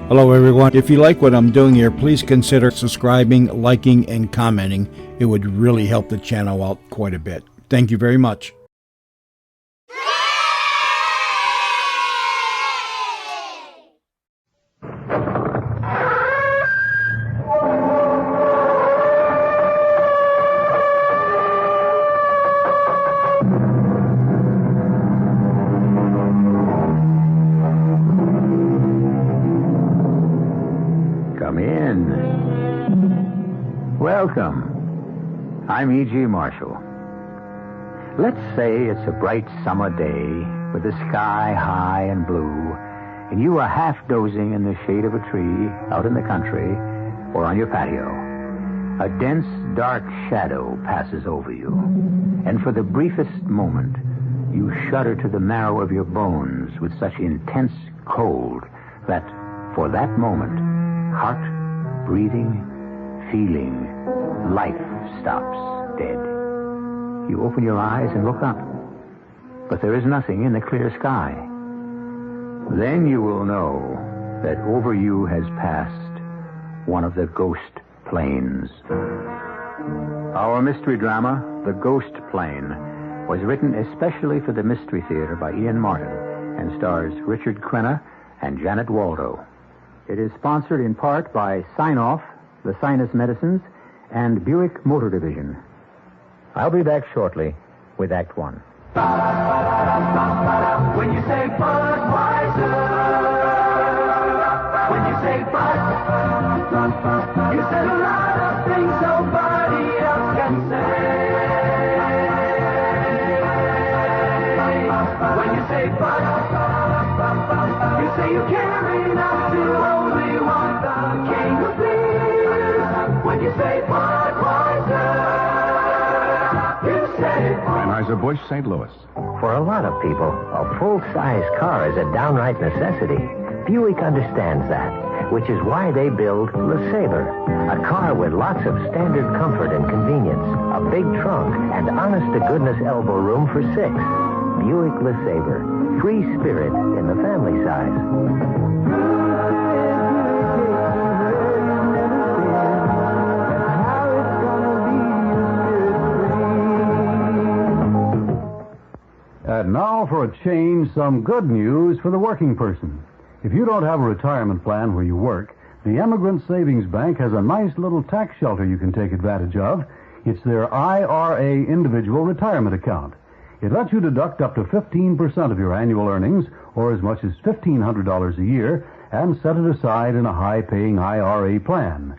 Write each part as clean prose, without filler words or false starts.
Hello, everyone. If you like what I'm doing here, please consider subscribing, liking, and commenting. It would really help the channel out quite a bit. Thank you very much. Welcome. I'm E.G. Marshall. Let's say it's a bright summer day with the sky high and blue, and you are half dozing in the shade of a tree out in the country or on your patio. A dense, dark shadow passes over you, and for the briefest moment, you shudder to the marrow of your bones with such intense cold that, for that moment, heart, breathing, feeling, life stops dead. You open your eyes and look up, but there is nothing in the clear sky. Then you will know that over you has passed one of the ghost planes. Our mystery drama, The Ghost Plane, was written especially for the Mystery Theater by Ian Martin and stars Richard Crenna and Janet Waldo. It is sponsored in part by Sign-Off, the Sinus Medicines, and Buick Motor Division. I'll be back shortly with Act One. When you say Budweiser, when you say Bud, you said a lot of things nobody else can say. When you say Bud, you say you care enough to only want the king of beers. When you say Budweiser, you said it. Anheuser-Busch, St. Louis. For a lot of people, a full-size car is a downright necessity. Buick understands that, which is why they build LeSabre, a car with lots of standard comfort and convenience, a big trunk, and honest-to-goodness elbow room for 6. Buick LeSabre, free spirit in the family size. And now, for a change, some good news for the working person. If you don't have a retirement plan where you work, the Emigrant Savings Bank has a nice little tax shelter you can take advantage of. It's their IRA Individual Retirement Account. It lets you deduct up to 15% of your annual earnings, or as much as $1,500 a year, and set it aside in a high-paying IRA plan.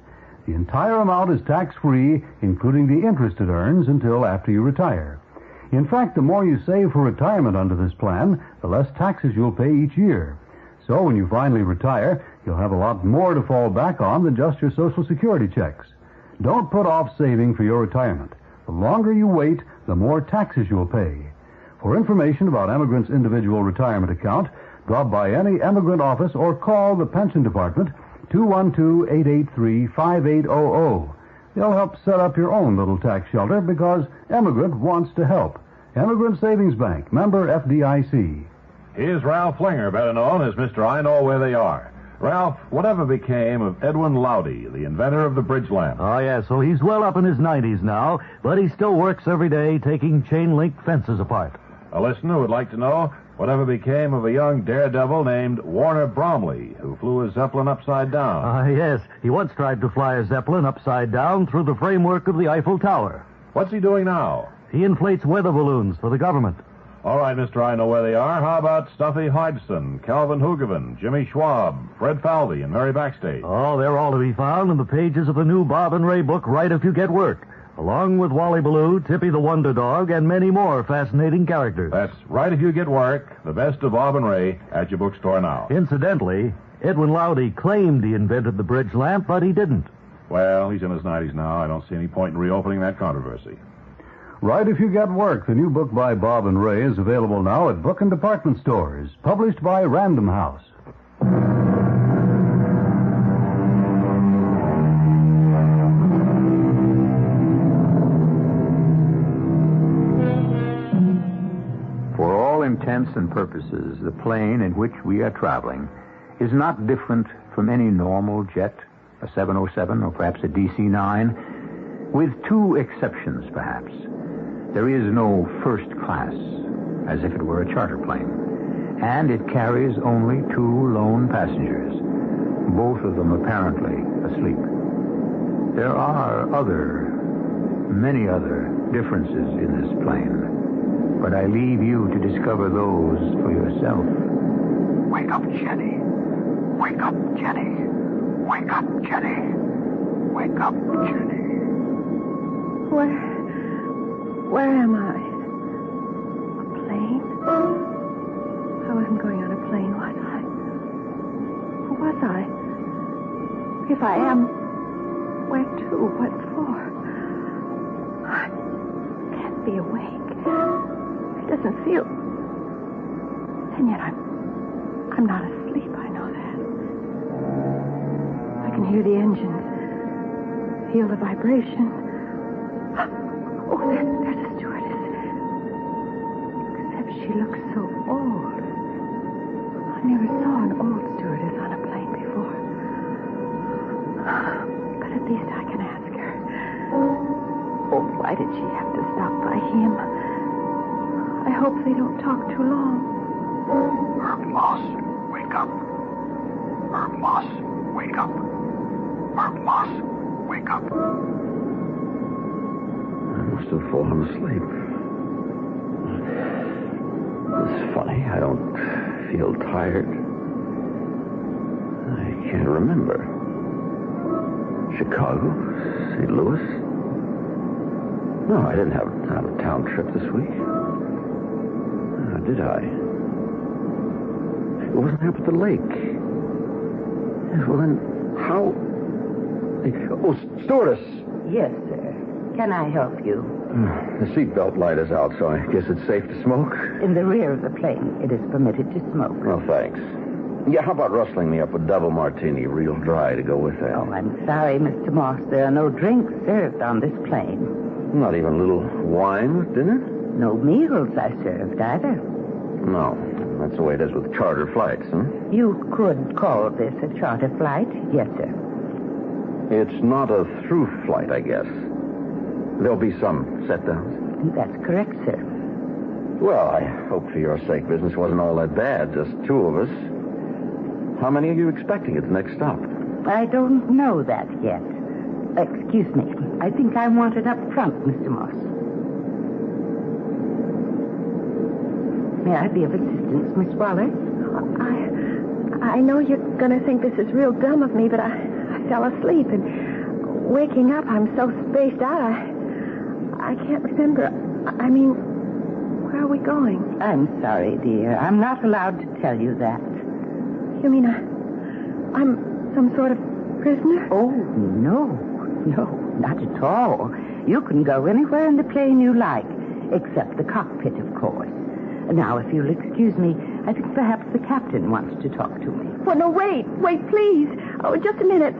The entire amount is tax-free, including the interest it earns until after you retire. In fact, the more you save for retirement under this plan, the less taxes you'll pay each year. So when you finally retire, you'll have a lot more to fall back on than just your Social Security checks. Don't put off saving for your retirement. The longer you wait, the more taxes you'll pay. For information about Emigrant's individual retirement account, drop by any Emigrant office or call the Pension Department, 212-883-5800. They'll help set up your own little tax shelter because Emigrant wants to help. Emigrant Savings Bank, member FDIC. Here's Ralph Flinger, better known as Mr. I Know Where They Are. Ralph, whatever became of Edwin Lowdy, the inventor of the bridge lamp? Oh, yeah, so he's well up in his 90s now, but he still works every day taking chain-link fences apart. A listener would like to know whatever became of a young daredevil named Warner Bromley, who flew a Zeppelin upside down. Yes, he once tried to fly a Zeppelin upside down through the framework of the Eiffel Tower. What's he doing now? He inflates weather balloons for the government. All right, Mr. I Know Where They Are. How about Stuffy Hodgson, Calvin Hoogovan, Jimmy Schwab, Fred Falvey, and Mary Backstage? Oh, they're all to be found in the pages of the new Bob and Ray book, Right If You Get Work, along with Wally Ballou, Tippy the Wonder Dog, and many more fascinating characters. That's Right If You Get Work, the best of Bob and Ray, at your bookstore now. Incidentally, Edwin Lowdy claimed he invented the bridge lamp, but he didn't. Well, he's in his 90s now. I don't see any point in reopening that controversy. Right If You Get Work, the new book by Bob and Ray, is available now at book and department stores, published by Random House. For all intents and purposes, the plane in which we are traveling is not different from any normal jet, a 707 or perhaps a DC-9, with two exceptions, perhaps. There is no first class, as if it were a charter plane, and it carries only two lone passengers, both of them apparently asleep. There are many other differences in this plane, but I leave you to discover those for yourself. Wake up, Jenny. Wake up, Jenny. Wake up, Jenny. Wake up, Jenny. Where am I? A plane? I wasn't going on a plane, was I? Who was I? If I am, where to? What for? I can't be awake. It doesn't feel... And yet I'm not asleep, I know that. I can hear the engines, feel the vibration. Oh, there's a stewardess. Except she looks so old. I never saw an old stewardess on a plane before. But at least I can ask her. Oh, why did she have to stop by him? I hope they don't talk too long. Herb Moss, wake up. Herb Moss, wake up. Herb Moss, wake up. I must have fallen asleep. It's funny, I don't feel tired. I can't remember. Chicago? St. Louis? No, I didn't have an out-of-town trip this week. Did I? It wasn't up at the lake. Yes, well, then, how... Oh, stewardess! Yes, sir. Can I help you? The seatbelt light is out, so I guess it's safe to smoke? In the rear of the plane, it is permitted to smoke. Well, thanks. Yeah, how about rustling me up a double martini, real dry, to go with that? Oh, I'm sorry, Mr. Moss. There are no drinks served on this plane. Not even a little wine with dinner? No meals are served either. No. That's the way it is with charter flights, huh? You could call this a charter flight. Yes, sir. It's not a through flight, I guess. There'll be some set-downs. That's correct, sir. Well, I hope for your sake business wasn't all that bad, just two of us. How many are you expecting at the next stop? I don't know that yet. Excuse me. I think I want it up front, Mr. Moss. May I be of assistance, Miss Waller? I know you're going to think this is real dumb of me, but I fell asleep, and waking up, I'm so spaced out, I can't remember. I mean, where are we going? I'm sorry, dear. I'm not allowed to tell you that. You mean I'm some sort of prisoner? Oh, no, not at all. You can go anywhere in the plane you like, except the cockpit, of course. Now, if you'll excuse me, I think perhaps the captain wants to talk to me. Well, no, wait, please. Oh, just a minute.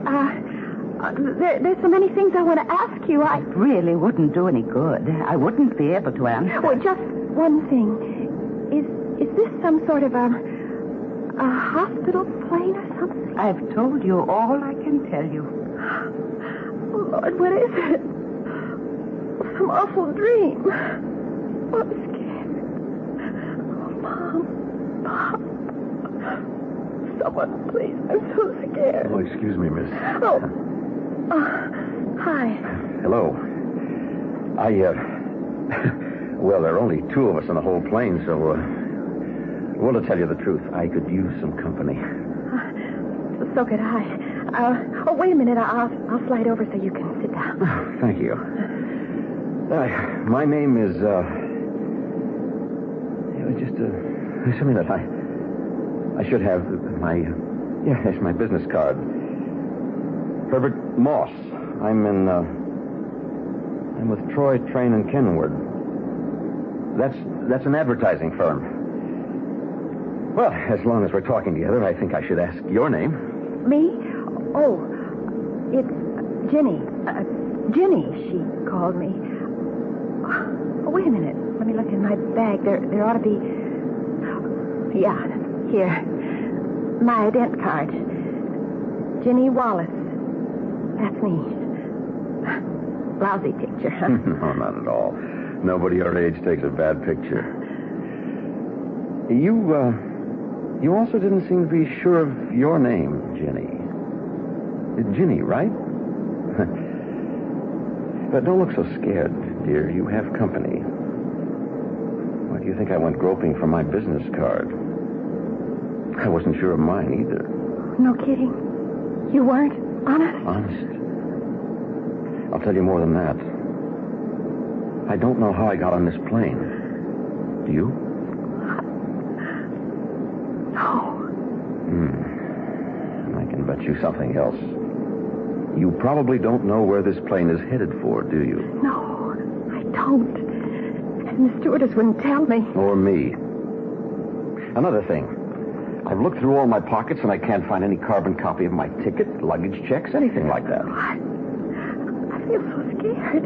There's so many things I want to ask you. It really wouldn't do any good. I wouldn't be able to answer. Well, just one thing. Is this some sort of a hospital plane or something? I've told you all I can tell you. Oh, Lord, what is it? Some awful dream. Oh, I'm scared. Oh, Mom. Pop. Someone, please. I'm so scared. Oh, excuse me, miss. Oh. Hi. Hello. Well, there are only two of us on the whole plane, so, well, to tell you the truth, I could use some company. So could I. Wait a minute. I'll slide over so you can sit down. Oh, thank you. My name is, just something that I should have it's my business card. Herbert Moss. I'm with Troy, Train, and Kenwood. That's an advertising firm. Well, as long as we're talking together, I think I should ask your name. Me? Oh, it's Jenny. Jenny, she called me. Oh, wait a minute. Let me look in my bag. There ought to be... Yeah, here. My ident card. Ginny Wallace. That's me. Lousy picture, huh? No, not at all. Nobody our age takes a bad picture. You also didn't seem to be sure of your name, Ginny. Ginny, right? But don't look so scared, dear. You have company. Why do you think I went groping for my business card? I wasn't sure of mine either. No kidding. You weren't? Honest? Honest. I'll tell you more than that. I don't know how I got on this plane. Do you? No. I can bet you something else. You probably don't know where this plane is headed for, do you? No, I don't. And the stewardess wouldn't tell me. Or me. Another thing. I've looked through all my pockets and I can't find any carbon copy of my ticket, luggage checks, anything like that. What? I feel so scared.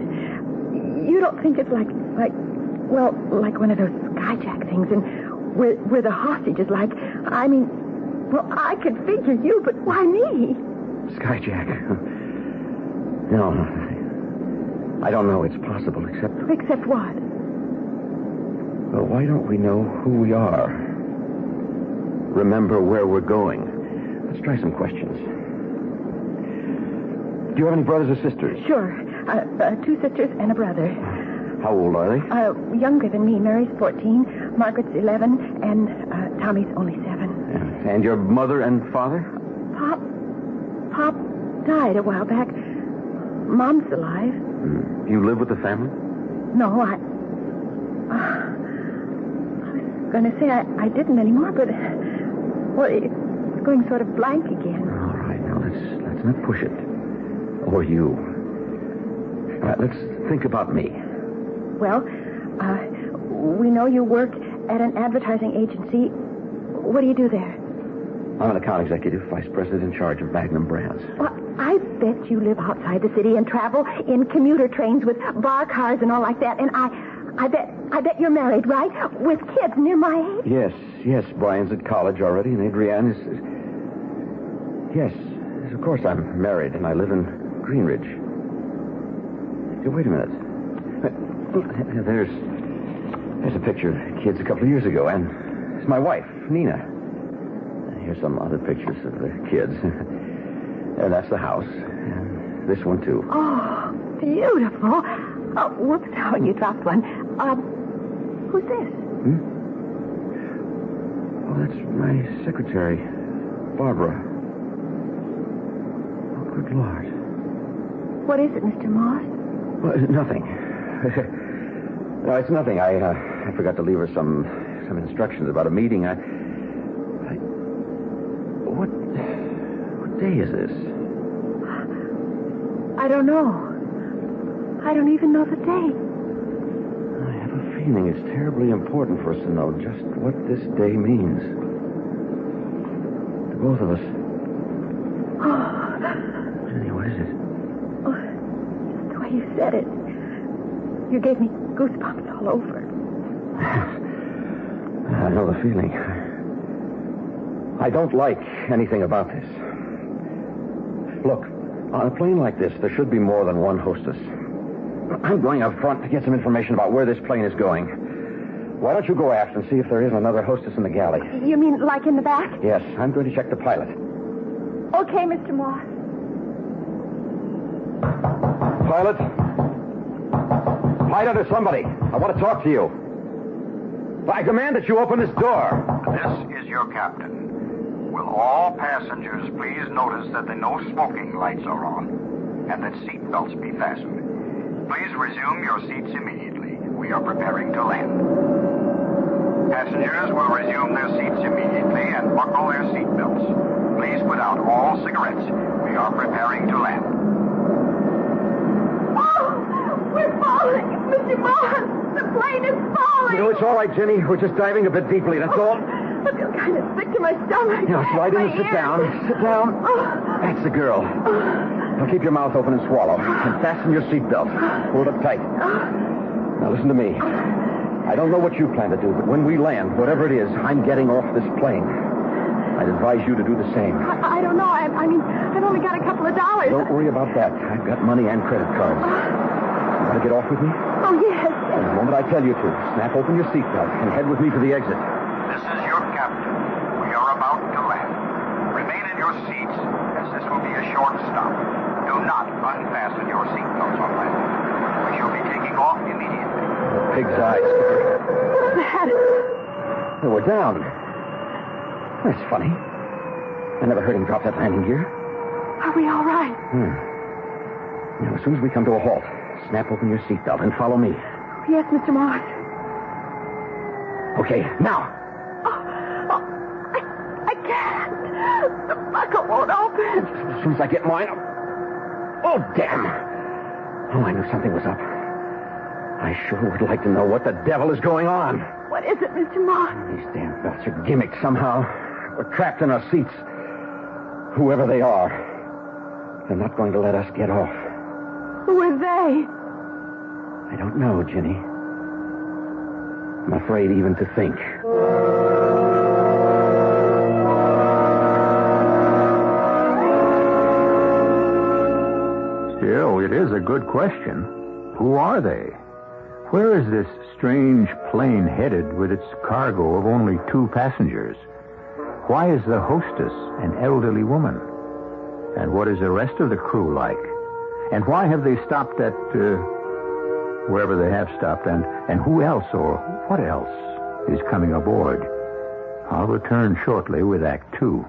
You don't think it's like one of those skyjack things and where the hostage is like, I mean, well, I could figure you, but why me? Skyjack. No, I don't know. It's possible, except... Except what? Well, why don't we know who we are? Remember where we're going. Let's try some questions. Do you have any brothers or sisters? Sure. 2 sisters and a brother. How old are they? Younger than me. Mary's 14, Margaret's 11, and Tommy's only 7. And your mother and father? Pop died a while back. Mom's alive. You live with the family? No, I was going to say I didn't anymore, but well, it's going sort of blank again. All right, now let's not push it. Or you. All right, let's think about me. Well, we know you work at an advertising agency. What do you do there? I'm an account executive, vice president in charge of Magnum Brands. Well, I bet you live outside the city and travel in commuter trains with bar cars and all like that. And I bet you're married, right? With kids near my age? Yes. Brian's at college already, and Adrienne is... Yes, of course I'm married, and I live in Greenridge. Hey, wait a minute. There's a picture of the kids a couple of years ago, and it's my wife, Nina. Here's some other pictures of the kids. And that's the house. And this one, too. Oh, beautiful. Oh, whoops, oh, you dropped one. Who's this? Oh, that's my secretary, Barbara. Oh, good Lord. What is it, Mr. Moss? Well, nothing. No, it's nothing. I forgot to leave her some instructions about a meeting. What day is this? I don't know. I don't even know the date. I have a feeling it's terribly important for us to know just what this day means. To both of us. Oh. Jenny, what is it? Oh, just the way you said it. You gave me goosebumps all over. I know the feeling. I don't like anything about this. Look, on a plane like this, there should be more than one hostess. I'm going up front to get some information about where this plane is going. Why don't you go aft and see if there isn't another hostess in the galley? You mean like in the back? Yes, I'm going to check the pilot. Okay, Mr. Moss. Pilot? Pilot or somebody. I want to talk to you. I command that you open this door. This is your captain. Will all passengers please notice that the no smoking lights are on and that seat belts be fastened. Please resume your seats immediately. We are preparing to land. Passengers will resume their seats immediately and buckle their seat belts. Please put out all cigarettes. We are preparing to land. Oh, we're falling, Mr. Moss. The plane is falling. No, it's all right, Jenny. We're just diving a bit deeply, that's all. I feel kind of sick to my stomach. Now, slide in and sit down. Sit down. That's the girl. Now, keep your mouth open and swallow. And fasten your seatbelt. Hold it tight. Now, listen to me. I don't know what you plan to do, but when we land, whatever it is, I'm getting off this plane. I'd advise you to do the same. I don't know. I mean, I've only Don't worry about that. I've got money and credit cards. You want to get off with me? Oh, yes. The moment I tell you to, snap open your seatbelt and head with me to the exit. This is your captain. We are about to land. Remain in your seats, as this will be a short stop. Do not unfasten your seatbelts on landing. We shall be taking off immediately. Pig's eyes, Skipper. What's that? Oh, we're down. That's funny. I never heard him drop that landing gear. Are we all right? Now, as soon as we come to a halt, snap open your seatbelt and follow me. Yes, Mr. Moss. Okay, now. I can't. The buckle won't open. As soon as I get mine. Oh, damn. Oh, I knew something was up. I sure would like to know what the devil is going on. What is it, Mr. Moss? These damn belts are gimmicked somehow. We're trapped in our seats. Whoever they are, they're not going to let us get off. Who are they? I don't know, Jenny. I'm afraid even to think. Still, it is a good question. Who are they? Where is this strange plane headed with its cargo of only 2 passengers? Why is the hostess an elderly woman? And what is the rest of the crew like? And why have they stopped at, wherever they have stopped? And who else or what else is coming aboard? I'll return shortly with Act 2.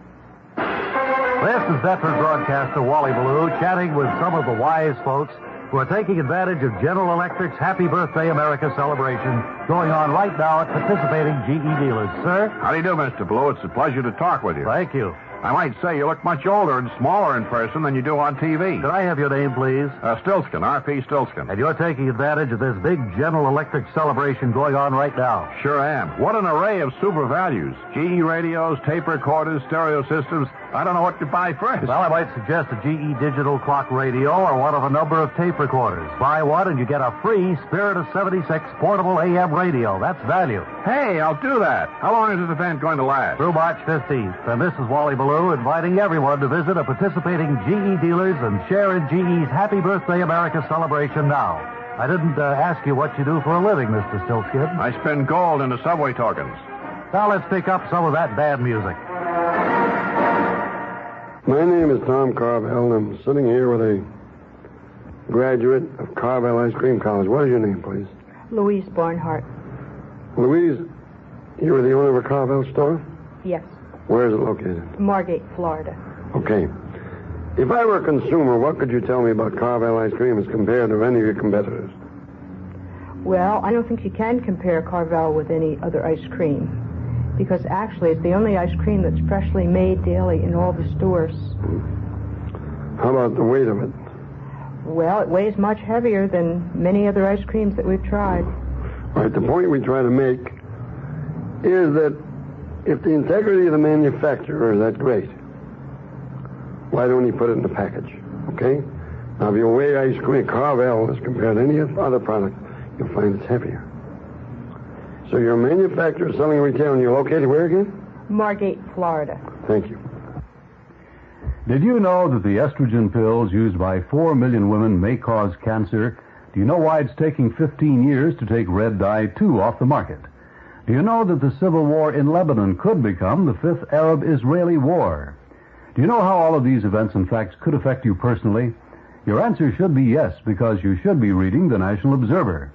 This is veteran broadcaster Wally Ballou chatting with some of the wise folks who are taking advantage of General Electric's Happy Birthday America celebration going on right now at participating GE dealers. Sir? How do you do, Mr. Blue? It's a pleasure to talk with you. Thank you. I might say you look much older and smaller in person than you do on TV. Could I have your name, please? Stilskin, R.P. Stilskin. And you're taking advantage of this big General Electric celebration going on right now. Sure am. What an array of super values. GE radios, tape recorders, stereo systems. I don't know what to buy first. Well, I might suggest a GE digital clock radio or one of a number of tape recorders. Buy one and you get a free Spirit of 76 portable AM radio. That's value. Hey, I'll do that. How long is this event going to last? Through March 15th. And this is Wally Ballou inviting everyone to visit a participating GE dealers and share in GE's Happy Birthday America celebration now. I didn't ask you what you do for a living, Mr. Stiltskin. I spend gold into subway tokens. Now let's pick up some of that bad music. My name is Tom Carvel. I'm sitting here with a graduate of Carvel Ice Cream College. What is your name, please? Louise Barnhart. Louise, you are the owner of a Carvel store? Yes. Where is it located? Margate, Florida. Okay. If I were a consumer, what could you tell me about Carvel Ice Cream as compared to any of your competitors? Well, I don't think you can compare Carvel with any other ice cream. Because actually, it's the only ice cream that's freshly made daily in all the stores. How about the weight of it? Well, it weighs much heavier than many other ice creams that we've tried. All right, the point we try to make is that if the integrity of the manufacturer is that great, why don't you put it in the package, okay? Now, if you weigh ice cream, Carvel, as compared to any other product, you'll find it's heavier. So you're a manufacturer selling retail, and you're located where again? Margate, Florida. Thank you. Did you know that the estrogen pills used by 4 million women may cause cancer? Do you know why it's taking 15 years to take Red Dye 2 off the market? Do you know that the civil war in Lebanon could become the 5th Arab-Israeli war? Do you know how all of these events and facts could affect you personally? Your answer should be yes, because you should be reading the National Observer.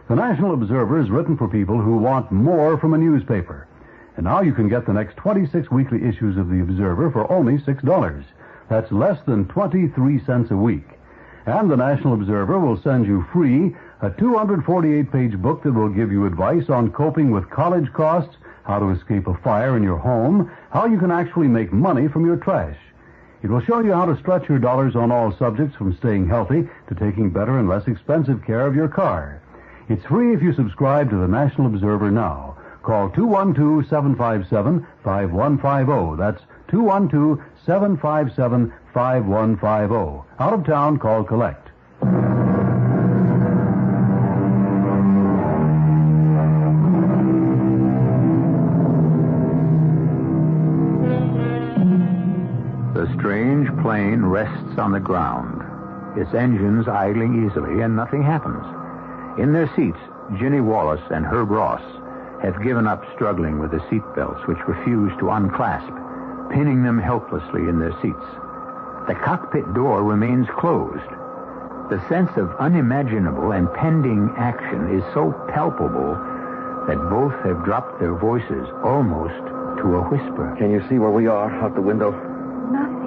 The National Observer is written for people who want more from a newspaper. And now you can get the next 26 weekly issues of the Observer for only $6. That's less than 23 cents a week. And the National Observer will send you free a 248-page book that will give you advice on coping with college costs, how to escape a fire in your home, how you can actually make money from your trash. It will show you how to stretch your dollars on all subjects, from staying healthy to taking better and less expensive care of your car. It's free if you subscribe to the National Observer now. Call 212-757-5150. That's 212-757-5150. Out of town, call collect. The strange plane plane rests on the ground, its engines idling easily, and nothing happens. In their seats, Ginny Wallace and Herb Ross have given up struggling with the seat belts, which refuse to unclasp, pinning them helplessly in their seats. The cockpit door remains closed. The sense of unimaginable and pending action is so palpable that both have dropped their voices almost to a whisper. Can you see where we are out the window? Nothing.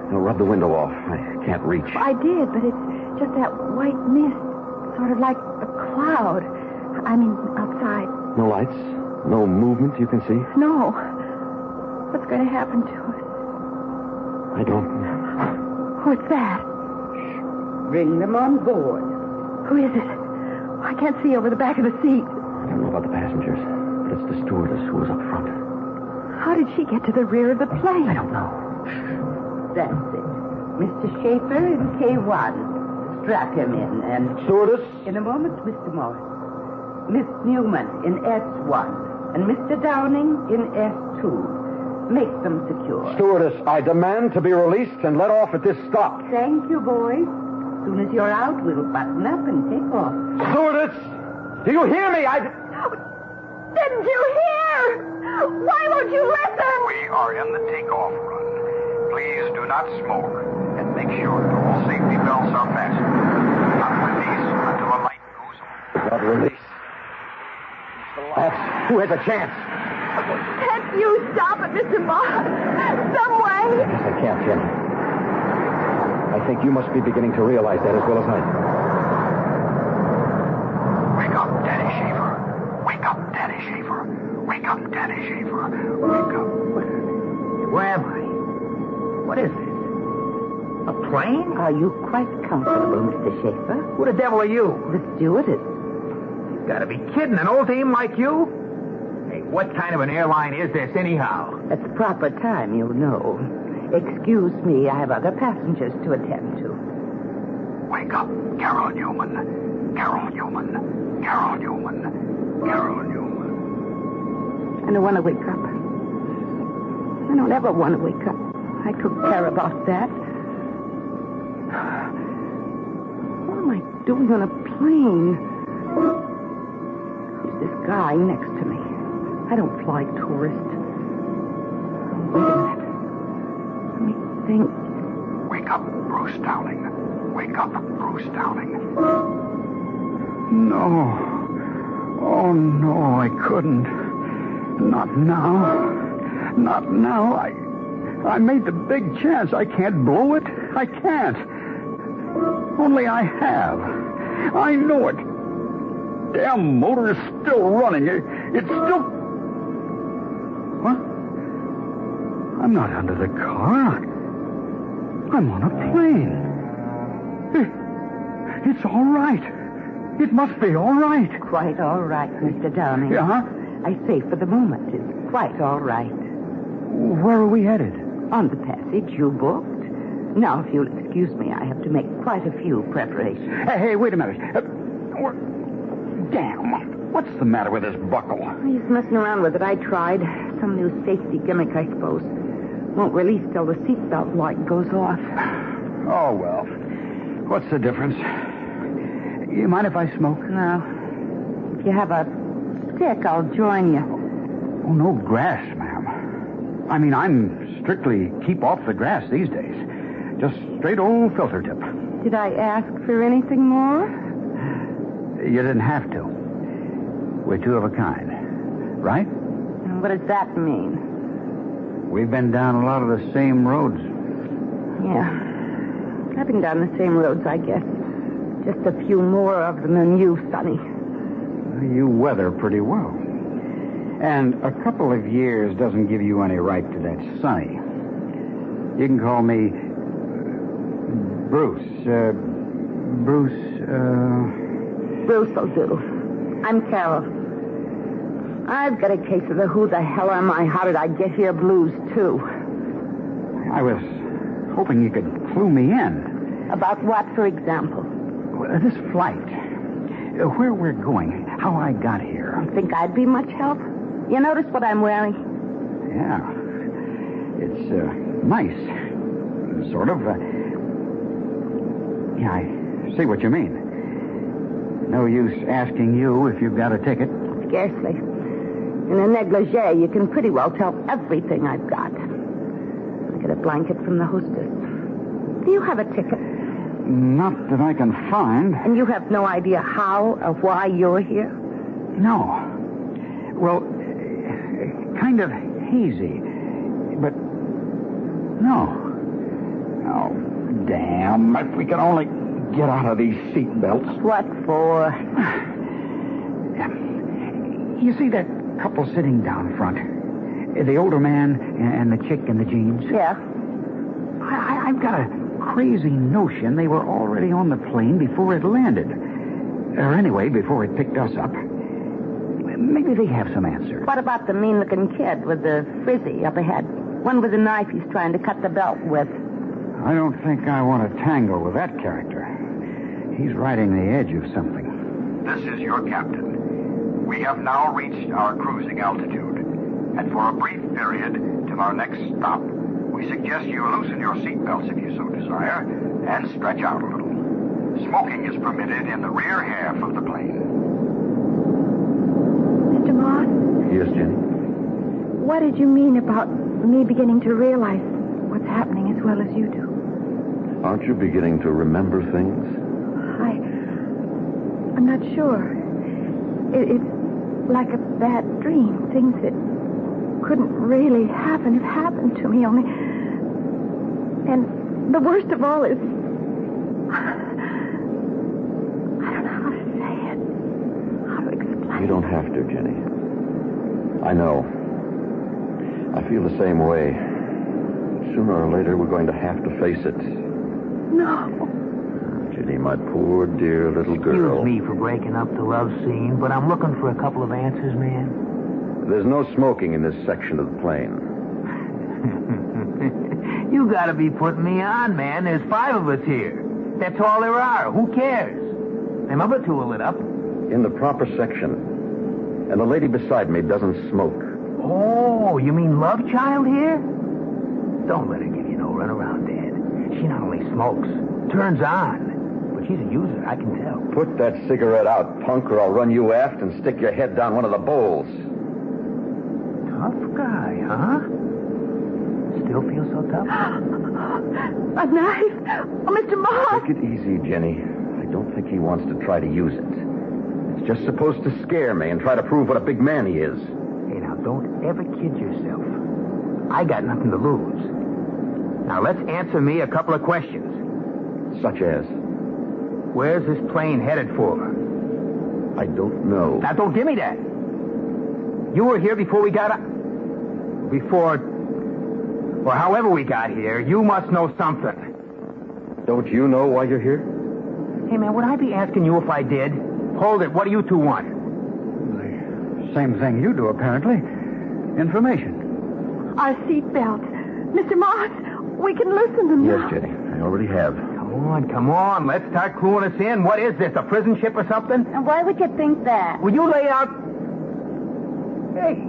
No, rub the window off. I can't reach. I did, but it's just that white mist, sort of like a cloud. I mean, outside. No lights? No movement you can see? No. What's going to happen to us? I don't know. What's that? Bring them on board. Who is it? I can't see over the back of the seat. I don't know about the passengers, but it's the stewardess who was up front. How did she get to the rear of the plane? I don't know. That's it. Mr. Schaefer in K1. Strap him in and... Stewardess? In a moment, Mr. Morris. Miss Newman in S1 and Mr. Downing in S2. Make them secure. Stewardess, I demand to be released and let off at this stop. Thank you, boys. As soon as you're out, we'll button up and take off. Stewardess! Do you hear me? Didn't you hear? Why won't you listen? We are in the takeoff run. Please do not smoke and make sure that all safety belts are fastened. Not release until a light goes on. Not release. That's who has a chance. Can't you stop it, Mr. Moss? Some way. Yes, I can't, Jen. I think you must be beginning to realize that as well as I do. Wake up, Daddy Schaefer. Wake up, Daddy Schaefer. Wake up, Daddy Schaefer. Wake up. Where am I? What is this? A plane? Are you quite comfortable, Mr. Schaefer? Who the devil are you? The stewardess. You gotta be kidding. An old dame like you? Hey, what kind of an airline is this, anyhow? At the proper time, you'll know. Excuse me, I have other passengers to attend to. Wake up, Carol Newman. Carol Newman. Carol Newman. Carol Newman. I don't want to wake up. I don't ever want to wake up. I took care about that. What am I doing on a plane? Who's this guy next to me? I don't fly tourists. Wait a minute. Let me think. Wake up, Bruce Dowling. Wake up, Bruce Dowling. No. Oh, no, I couldn't. Not now. Not now. I made the big chance. I can't blow it. I can't. Only I have. I know it. Damn motor is still running. It's still... What? I'm not under the car. I'm on a plane. It's all right. It must be all right. Quite all right, Mr. Downing. Yeah? I say for the moment, it's quite all right. Where are we headed? On the passage you booked. Now, if you'll excuse me, I have to make quite a few preparations. Hey, wait a minute. Damn. What's the matter with this buckle? He's messing around with it. I tried. Some new safety gimmick, I suppose. Won't release till the seatbelt light goes off. Oh, well. What's the difference? You mind if I smoke? No. If you have a stick, I'll join you. Oh, no grass, ma'am. I mean, I'm strictly keep off the grass these days. Just straight old filter tip. Did I ask for anything more? You didn't have to. We're two of a kind. Right? And what does that mean? We've been down a lot of the same roads. Yeah. I've been down the same roads, I guess. Just a few more of them than you, Sonny. You weather pretty well. And a couple of years doesn't give you any right to that Sonny. You can call me Bruce. Bruce will do. I'm Carol. I've got a case of the who the hell am I, how did I get here blues, too. I was hoping you could clue me in. About what, for example? This flight. Where we're going. How I got here. You think I'd be much help? You notice what I'm wearing? Yeah. It's nice. Sort of. Yeah, I see what you mean. No use asking you if you've got a ticket. Scarcely. In a negligee, you can pretty well tell everything I've got. I get a blanket from the hostess. Do you have a ticket? Not that I can find. And you have no idea how or why you're here? No. Well, kind of hazy. But no. Oh, damn. If we could only get out of these seat belts. What for? You see that couple sitting down front? The older man and the chick in the jeans? Yeah. I've got a crazy notion they were already on the plane before it landed. Or anyway, before it picked us up. Maybe they have some answers. What about the mean-looking kid with the frizzy up ahead? One with a knife he's trying to cut the belt with. I don't think I want to tangle with that character. He's riding the edge of something. This is your captain. We have now reached our cruising altitude. And for a brief period, till our next stop, we suggest you loosen your seatbelts if you so desire, and stretch out a little. Smoking is permitted in the rear half of the plane. Mr. Moss, Yes, Jenny? what did you mean about me beginning to realize what's happening as well as you do? Aren't you beginning to remember things? I'm not sure. It's like a bad dream. Things that couldn't really happen have happened to me, only... And the worst of all is... I don't know how to say it. How to explain You don't have to, Jenny. I know. I feel the same way. Sooner or later, we're going to have to face it. No. Jenny, my poor, dear little girl. Excuse me for breaking up the love scene, but I'm looking for a couple of answers, man. There's no smoking in this section of the plane. You gotta be putting me on, man. There's 5 of us here. That's all there are. Who cares? Them other 2 are lit up. In the proper section. And the lady beside me doesn't smoke. Oh, you mean love child here? Don't let her give you no runaround, Dad. She not only smokes, turns on, but she's a user, I can tell. Put that cigarette out, punk, or I'll run you aft and stick your head down one of the bowls. Tough guy, huh? Still feel so tough? A knife! Oh, Mr. Moss! Take it easy, Jenny. I don't think he wants to try to use it. It's just supposed to scare me and try to prove what a big man he is. Hey, now, don't ever kid yourself. I got nothing to lose. Now, let's answer me a couple of questions. Such as? Where's this plane headed for? I don't know. Now, don't give me that. You were here before we got up. Before... Or however we got here, you must know something. Don't you know why you're here? Hey, man, would I be asking you if I did? Hold it. What do you 2 want? The same thing you do, apparently. Information. Our seatbelts. Mr. Moss, we can loosen them now. Yes, Jenny. I already have. Come on. Let's start cluing us in. What is this, a prison ship or something? And why would you think that? Will you lay out... Hey,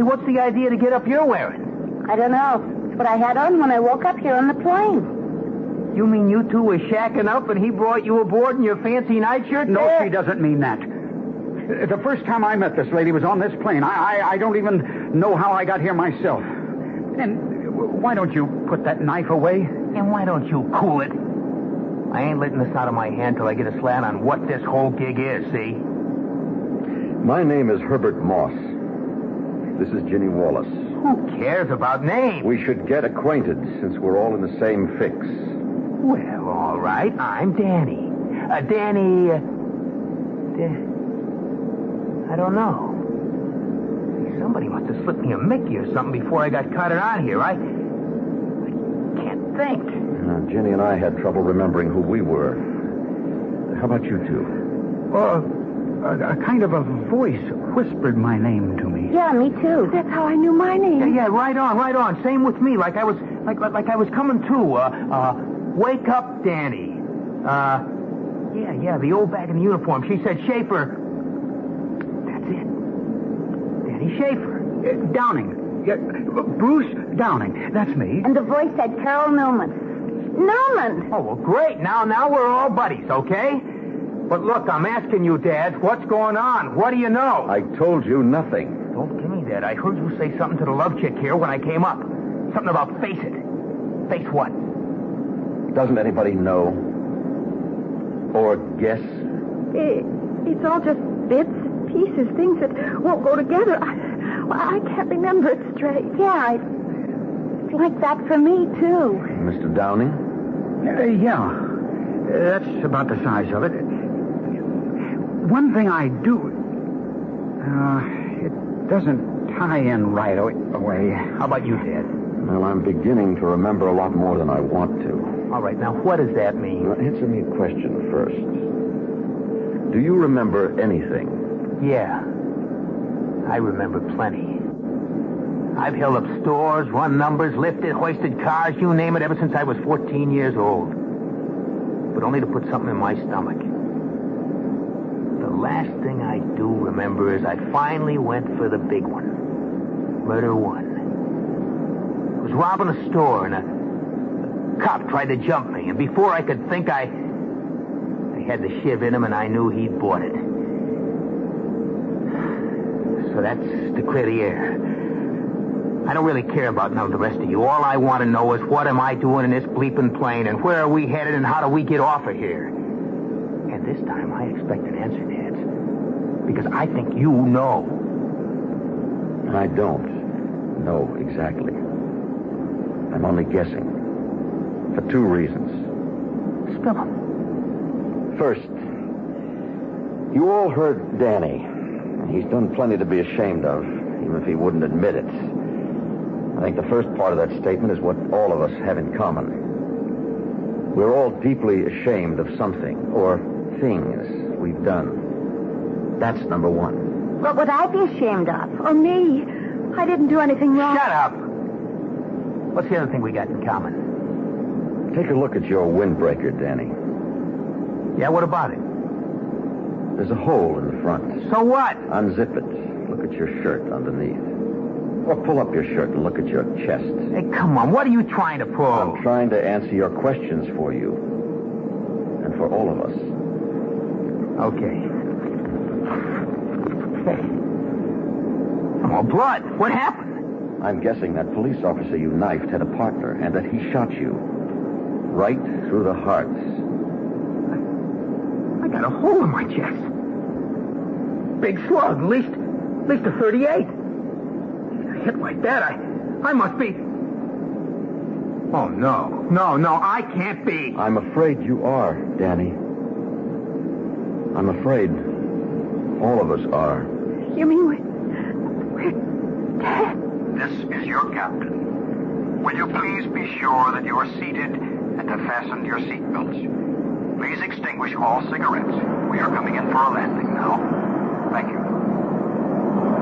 what's the idea to get up you're wearing? I don't know. It's what I had on when I woke up here on the plane. You mean you 2 were shacking up and he brought you aboard in your fancy nightshirt? No, there? she doesn't mean that. The first time I met this lady was on this plane. I don't even know how I got here myself. And why don't you put that knife away? And why don't you cool it? I ain't letting this out of my hand till I get a slant on what this whole gig is, see? My name is Herbert Moss. This is Ginny Wallace. Who cares about names? We should get acquainted since we're all in the same fix. Well, all right. I'm Danny. Danny... I don't know. Somebody must have slipped me a Mickey or something before I got carted on here. I can't think. Jenny and I had trouble remembering who we were. How about you 2? A kind of a voice whispered my name to me. Yeah, me too. That's how I knew my name. Yeah, right on. Same with me. Like I was coming to. Wake up, Danny. Yeah, the old bag in the uniform. She said, Schaefer. That's it. Danny Schaefer. Downing. Yeah, Bruce Downing. That's me. And the voice said Carol Newman. Newman! Oh, well, great. Now we're all buddies, okay? But look, I'm asking you, Dad, what's going on? What do you know? I told you nothing. Don't give me that. I heard you say something to the love chick here when I came up. Something about face it. Face what? Doesn't anybody know? Or guess? It's all just bits, pieces, things that won't go together. I can't remember it straight. Yeah, it's like that for me, too. Mr. Downing? Yeah. That's about the size of it. One thing I do... it doesn't tie in right away. How about you, Dad? Well, I'm beginning to remember a lot more than I want to. All right, now what does that mean? Now, answer me a question first. Do you remember anything? Yeah. I remember plenty. I've held up stores, run numbers, lifted, hoisted cars, you name it, ever since I was 14 years old. But only to put something in my stomach. The last thing I do remember is I finally went for the big one. Murder one. I was robbing a store and a cop tried to jump me, and before I could think, I had the shiv in him and I knew he'd bought it. So that's to clear the air. I don't really care about none of the rest of you. All I want to know is what am I doing in this bleeping plane, and where are we headed, and how do we get off of here? And this time I expect an answer, Dad. Because I think you know. I don't know exactly. I'm only guessing. For two reasons. Spill them. First, you all heard Danny. He's done plenty to be ashamed of, even if he wouldn't admit it. I think the first part of that statement is what all of us have in common. We're all deeply ashamed of something, or things we've done. That's number one. What would I be ashamed of? Or me? I didn't do anything wrong. Shut up! What's the other thing we got in common? Take a look at your windbreaker, Danny. Yeah, what about it? There's a hole in the front. So what? Unzip it. Look at your shirt underneath. Or pull up your shirt and look at your chest. Hey, come on. What are you trying to prove? I'm trying to answer your questions for you. And for all of us. Okay. Hey. Oh, blood. What happened? I'm guessing that police officer you knifed had a partner and that he shot you. Right through the heart. I got a hole in my chest. Big slug, at least a 38. A hit like that, I must be... Oh, no, I can't be. I'm afraid you are, Danny. I'm afraid all of us are. You mean we're dead? This is your captain. Will you please be sure that you are seated and have fastened your seatbelts? Please extinguish all cigarettes. We are coming in for a landing now. Thank you.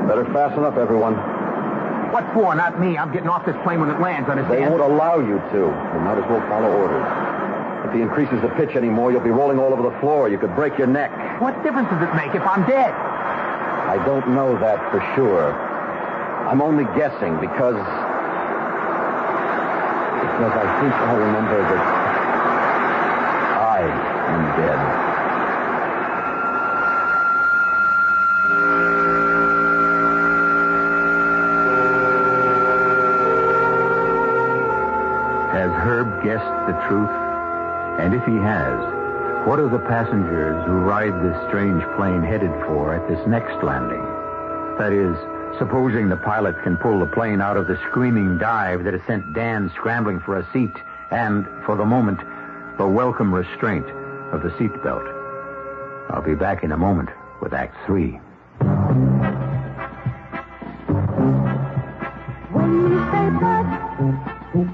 Better fasten up, everyone. What for? Not me. I'm getting off this plane when it lands, understand? They won't allow you to. You might as well follow orders. If he increases the pitch anymore, you'll be rolling all over the floor. You could break your neck. What difference does it make if I'm dead? I don't know that for sure. I'm only guessing because I think I remember that I am dead. Has Herb guessed the truth? And if he has, what are the passengers who ride this strange plane headed for at this next landing? That is, supposing the pilot can pull the plane out of the screaming dive that has sent Dan scrambling for a seat and, for the moment, the welcome restraint of the seatbelt. I'll be back in a moment with Act 3. When you say but,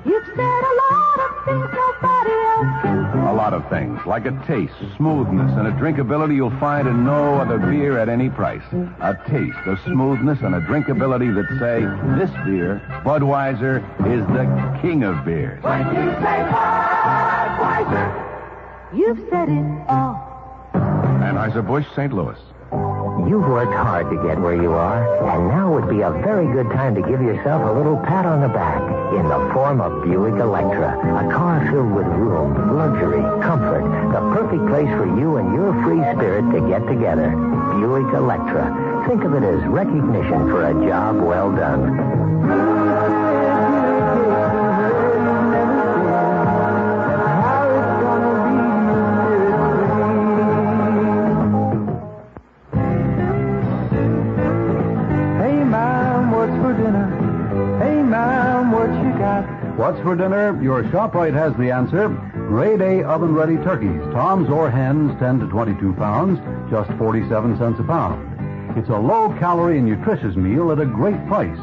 you've said a lot of things nobody else can say. A lot of things, like a taste, smoothness, and a drinkability you'll find in no other beer at any price. A taste, a smoothness, and a drinkability that say, this beer, Budweiser, is the king of beers. When you say Budweiser, you've said it all. Anheuser-Busch, St. Louis. You've worked hard to get where you are, and now would be a very good time to give yourself a little pat on the back in the form of Buick Electra, a car filled with room, luxury, comfort, the perfect place for you and your free spirit to get together. Buick Electra. Think of it as recognition for a job well done. What's for dinner? Your ShopRite has the answer. Grade A oven-ready turkeys, toms or hens, 10 to 22 pounds, just 47 cents a pound. It's a low-calorie and nutritious meal at a great price.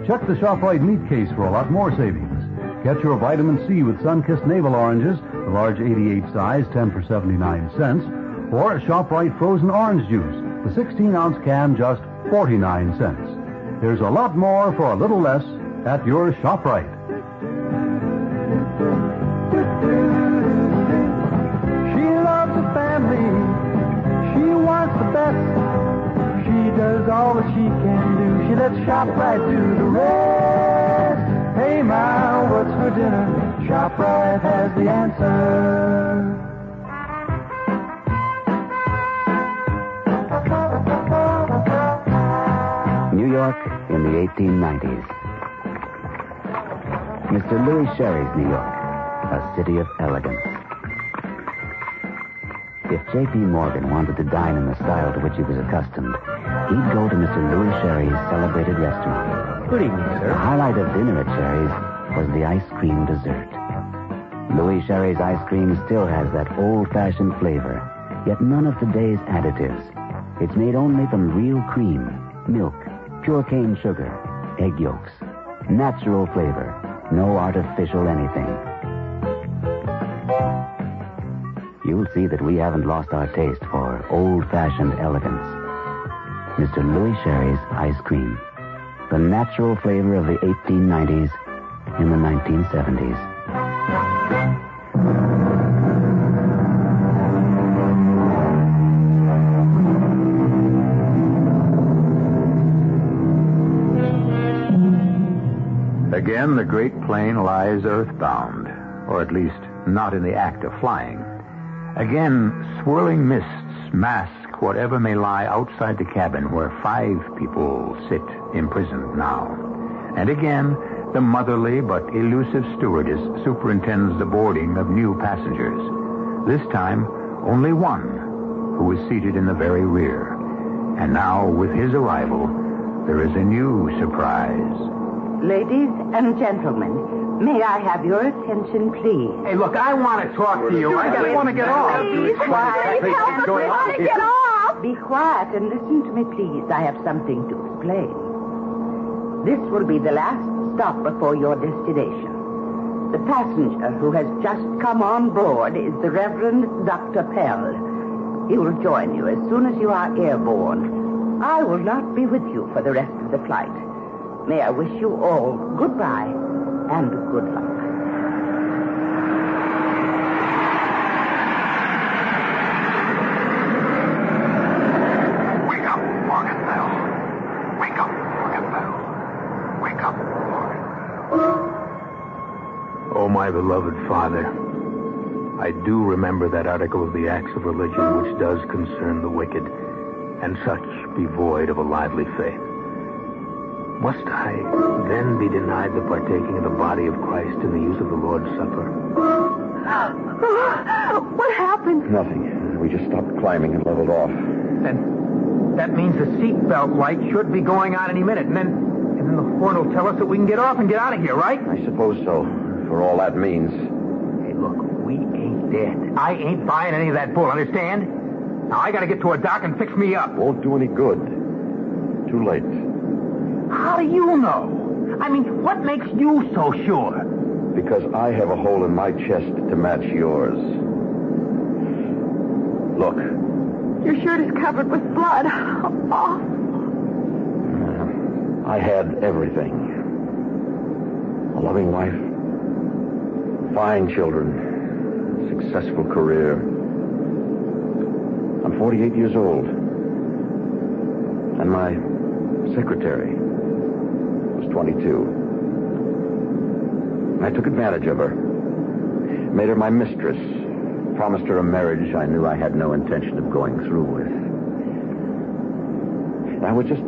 Check the ShopRite meat case for a lot more savings. Get your vitamin C with sun-kissed navel oranges, the large 88 size, 10 for 79 cents, or ShopRite frozen orange juice, the 16-ounce can, just 49 cents. There's a lot more for a little less at your ShopRite. She loves the family. She wants the best. She does all that she can do. She lets ShopRite do the rest. Hey, Ma, what's for dinner? ShopRite has the answer. New York in the 1890s. Mr. Louis Sherry's New York, a city of elegance. If J.P. Morgan wanted to dine in the style to which he was accustomed, he'd go to Mr. Louis Sherry's celebrated restaurant. Good evening, sir. The highlight of dinner at Sherry's was the ice cream dessert. Louis Sherry's ice cream still has that old-fashioned flavor, yet none of today's additives. It's made only from real cream, milk, pure cane sugar, egg yolks, natural flavor, no artificial anything. You'll see that we haven't lost our taste for old-fashioned elegance. Mr. Louis Sherry's ice cream, the natural flavor of the 1890s in the 1970s. Again, the great plane lies earthbound, or at least not in the act of flying. Again, swirling mists mask whatever may lie outside the cabin where 5 people sit imprisoned now. And again, the motherly but elusive stewardess superintends the boarding of new passengers. This time, only one, who is seated in the very rear. And now, with his arrival, there is a new surprise. Ladies and gentlemen, may I have your attention, please? Hey, look, I want to talk to you. I want to get off. Please, quiet. Help us, we want to get off. Be quiet and listen to me, please. I have something to explain. This will be the last stop before your destination. The passenger who has just come on board is the Reverend Dr. Pell. He will join you as soon as you are airborne. I will not be with you for the rest of the flight. May I wish you all goodbye and good luck. Wake up, Morgan Bell. Wake up, Morgan Bell. Wake up, Morgan Bell. Oh, my beloved father, I do remember that article of the Acts of Religion which does concern the wicked, and such be void of a lively faith. Must I then be denied the partaking of the body of Christ in the use of the Lord's Supper? What happened? Nothing. We just stopped climbing and leveled off. Then that means the seatbelt light should be going on any minute, and then the horn will tell us that we can get off and get out of here, right? I suppose so, for all that means. Hey, look, we ain't dead. I ain't buying any of that bull, understand? Now, I gotta get to a dock and fix me up. Won't do any good. Too late. How do you know? I mean, what makes you so sure? Because I have a hole in my chest to match yours. Look. Your shirt is covered with blood. Oh. I had everything. A loving wife, fine children, successful career. I'm 48 years old. And my secretary was 22. I took advantage of her. Made her my mistress. Promised her a marriage I knew I had no intention of going through with. I was just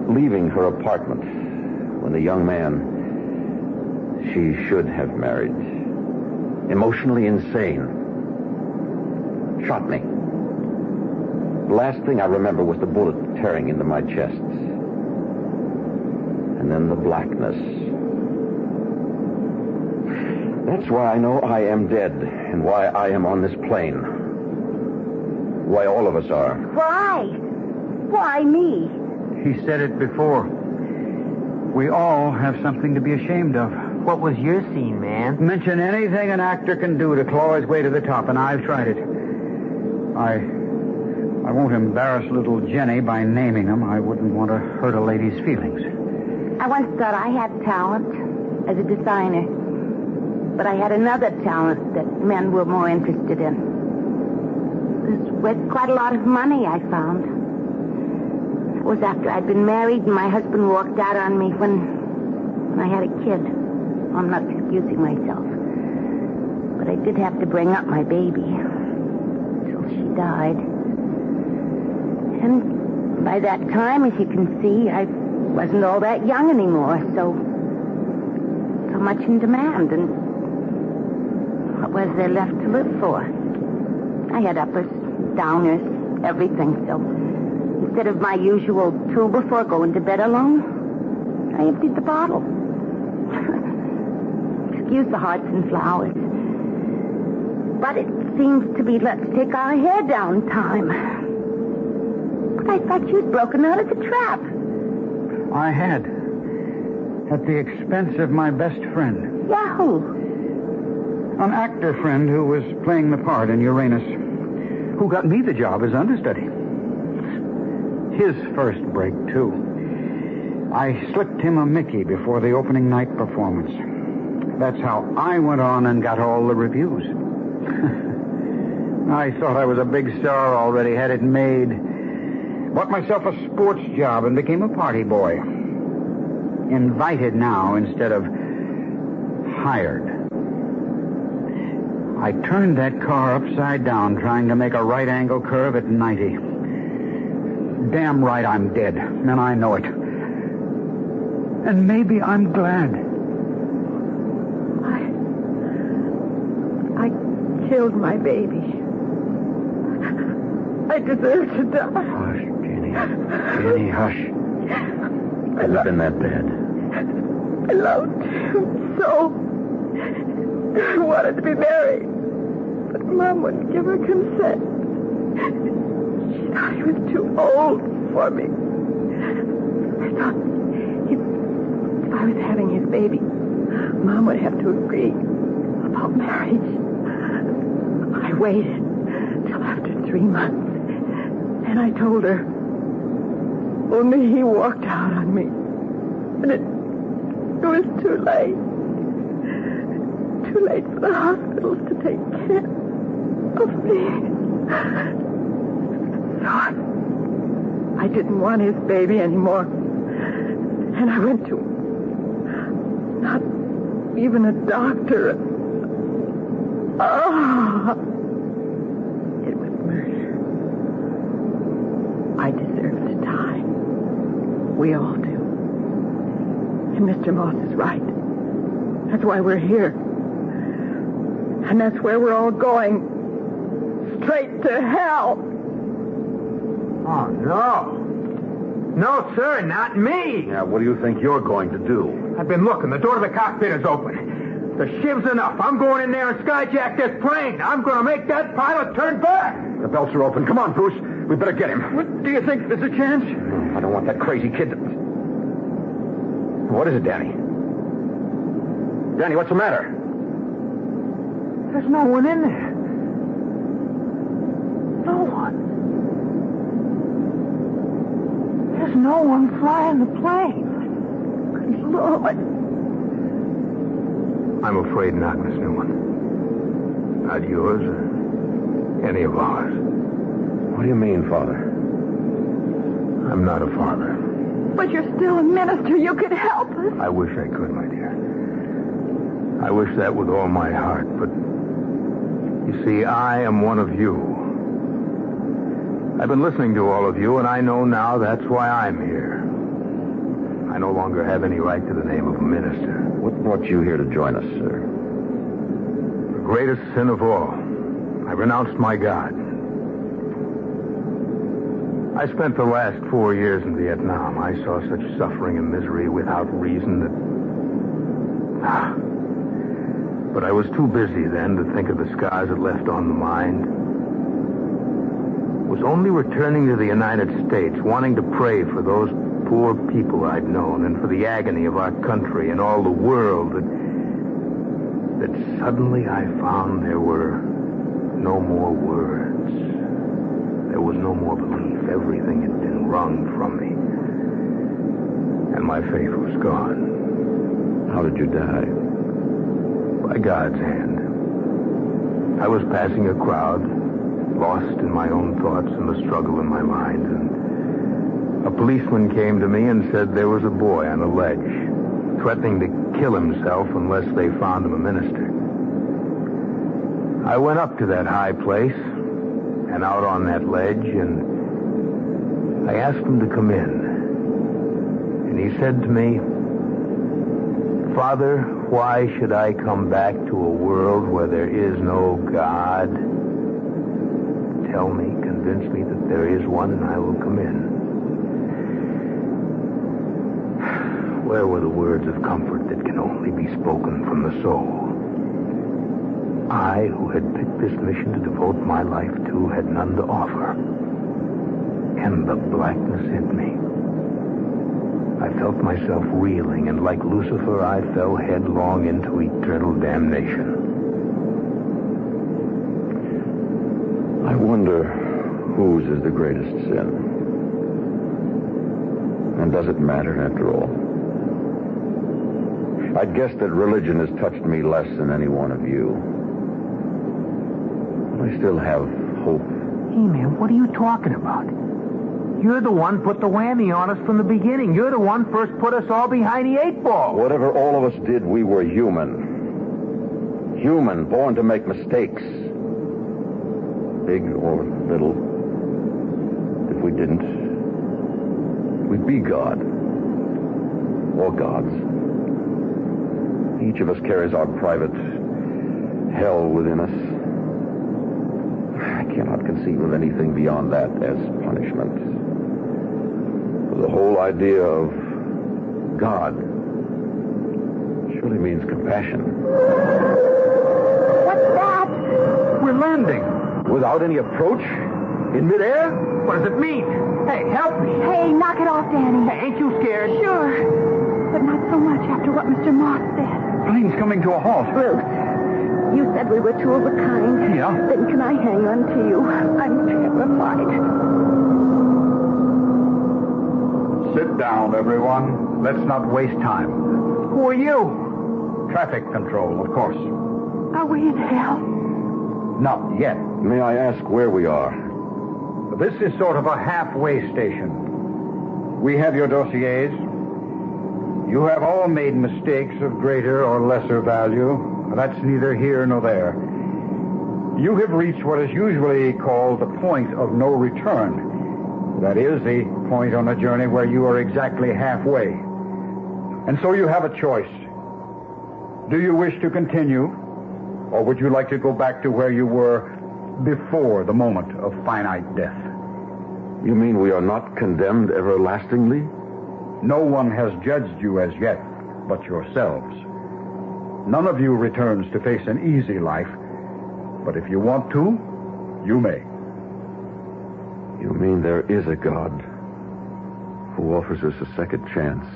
leaving her apartment when the young man she should have married, emotionally insane, shot me. The last thing I remember was the bullet tearing into my chest. And then the blackness. That's why I know I am dead and why I am on this plane. Why all of us are. Why? Why me? He said it before. We all have something to be ashamed of. What was your scene, man? Mention anything an actor can do to claw his way to the top, and I've tried it. I won't embarrass little Jenny by naming him. I wouldn't want to hurt a lady's feelings. I once thought I had talent as a designer, but I had another talent that men were more interested in. It was worth quite a lot of money, I found. It was after I'd been married and my husband walked out on me when I had a kid. I'm not excusing myself, but I did have to bring up my baby until she died. And by that time, as you can see, I wasn't all that young anymore, so much in demand, and what was there left to live for? I had uppers, downers, everything, so instead of my usual 2 before going to bed alone, I emptied the bottle. Excuse the hearts and flowers. But it seems to be let's take our hair down time. But I thought you'd broken out of the trap. I had. At the expense of my best friend. Yahoo! An actor friend who was playing the part in Uranus, who got me the job as understudy. His first break, too. I slipped him a Mickey before the opening night performance. That's how I went on and got all the reviews. I thought I was a big star already, had it made. Bought myself a sports job and became a party boy. Invited now instead of hired. I turned that car upside down trying to make a right-angle curve at 90. Damn right I'm dead, and I know it. And maybe I'm glad. I killed my baby. I deserve to die. Hush, Jenny. Jenny, hush. Has it been that bad? I loved him so. I wanted to be married. But Mom wouldn't give her consent. She thought he was too old for me. I thought if I was having his baby, Mom would have to agree about marriage. I waited till after 3 months. And I told her. Only he walked out on me. And it was too late. Too late for the hospitals to take care of me. So I didn't want his baby anymore. And I went to not even a doctor. Oh, it was murder. I deserve to die. We all do. And Mr. Moss is right. That's why we're here. And that's where we're all going. Straight to hell. Oh, no. No, sir, not me. Yeah, what do you think you're going to do? I've been looking. The door to the cockpit is open. The shiv's enough. I'm going in there and skyjack this plane. I'm going to make that pilot turn back. The belts are open. Come on, Bruce. We better get him. What, do you think there's a chance? I don't want that crazy kid to... What is it, Danny? Danny, what's the matter? There's no one in there. No one. There's no one flying the plane. Good Lord. I'm afraid not, Miss Newman. Not yours or any of ours. What do you mean, Father? I I'm not a father. But you're still a minister. You could help us. I wish I could, my dear. I wish that with all my heart, but you see, I am one of you. I've been listening to all of you, and I know now that's why I'm here. I no longer have any right to the name of a minister. What brought you here to join us, sir? The greatest sin of all. I renounced my God. I spent the last 4 years in Vietnam. I saw such suffering and misery without reason that... But I was too busy then to think of the scars it left on the mind. It was only returning to the United States, wanting to pray for those poor people I'd known and for the agony of our country and all the world that suddenly I found there were no more words. There was no more belief. Everything had been wrung from me. And my faith was gone. How did you die? By God's hand. I was passing a crowd, lost in my own thoughts and the struggle in my mind, and a policeman came to me and said there was a boy on a ledge, threatening to kill himself unless they found him a minister. I went up to that high place and out on that ledge, and I asked him to come in. And he said to me, "Father, why should I come back to a world where there is no God? Tell me, convince me that there is one, and I will come in." Where were the words of comfort that can only be spoken from the soul? I, who had picked this mission to devote my life to, had none to offer. And the blackness hit me. I felt myself reeling, and like Lucifer, I fell headlong into eternal damnation. I wonder whose is the greatest sin. And does it matter after all? I'd guess that religion has touched me less than any one of you. But I still have hope. Hey, man, what are you talking about? You're the one put the whammy on us from the beginning. You're the one first put us all behind the 8 ball. Whatever all of us did, we were human. Human, born to make mistakes. Big or little. If we didn't, we'd be God. Or gods. Each of us carries our private hell within us. I cannot conceive of anything beyond that as punishment. The whole idea of God surely means compassion. What's that? We're landing. Without any approach? In midair? What does it mean? Hey, help me. Hey, knock it off, Danny. Hey, ain't you scared? Sure. But not so much after what Mr. Moss said. Plane's coming to a halt. Bruce, you said we were two of a kind. Yeah. Then can I hang on to you? I'm terrified. Sit down, everyone. Let's not waste time. Who are you? Traffic control, of course. Are we in hell? Not yet. May I ask where we are? This is sort of a halfway station. We have your dossiers. You have all made mistakes of greater or lesser value. That's neither here nor there. You have reached what is usually called the point of no return. That is, the point on a journey where you are exactly halfway. And so you have a choice. Do you wish to continue, or would you like to go back to where you were before the moment of finite death? You mean we are not condemned everlastingly? No one has judged you as yet but yourselves. None of you returns to face an easy life, but if you want to, you may. You mean there is a God who offers us a second chance?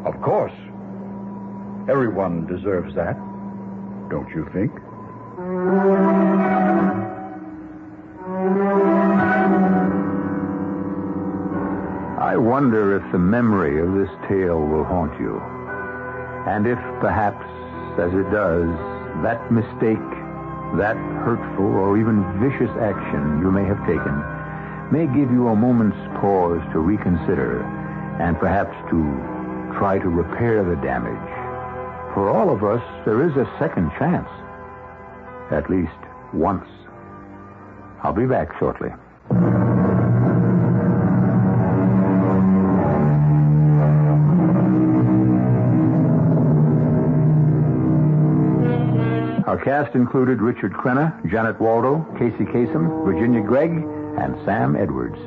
Of course. Everyone deserves that, don't you think? I wonder if the memory of this tale will haunt you. And if, perhaps, as it does, that mistake, that hurtful or even vicious action you may have taken may give you a moment's pause to reconsider and perhaps to try to repair the damage. For all of us, there is a second chance. At least once. I'll be back shortly. Our cast included Richard Crenna, Janet Waldo, Casey Kasem, Virginia Gregg, and Sam Edwards.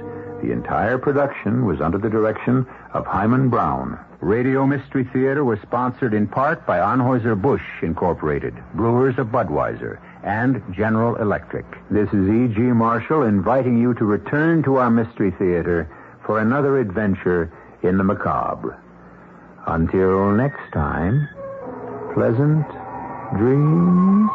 The entire production was under the direction of Hyman Brown. Radio Mystery Theater was sponsored in part by Anheuser-Busch Incorporated, Brewers of Budweiser, and General Electric. This is E.G. Marshall inviting you to return to our Mystery Theater for another adventure in the macabre. Until next time, pleasant dreams.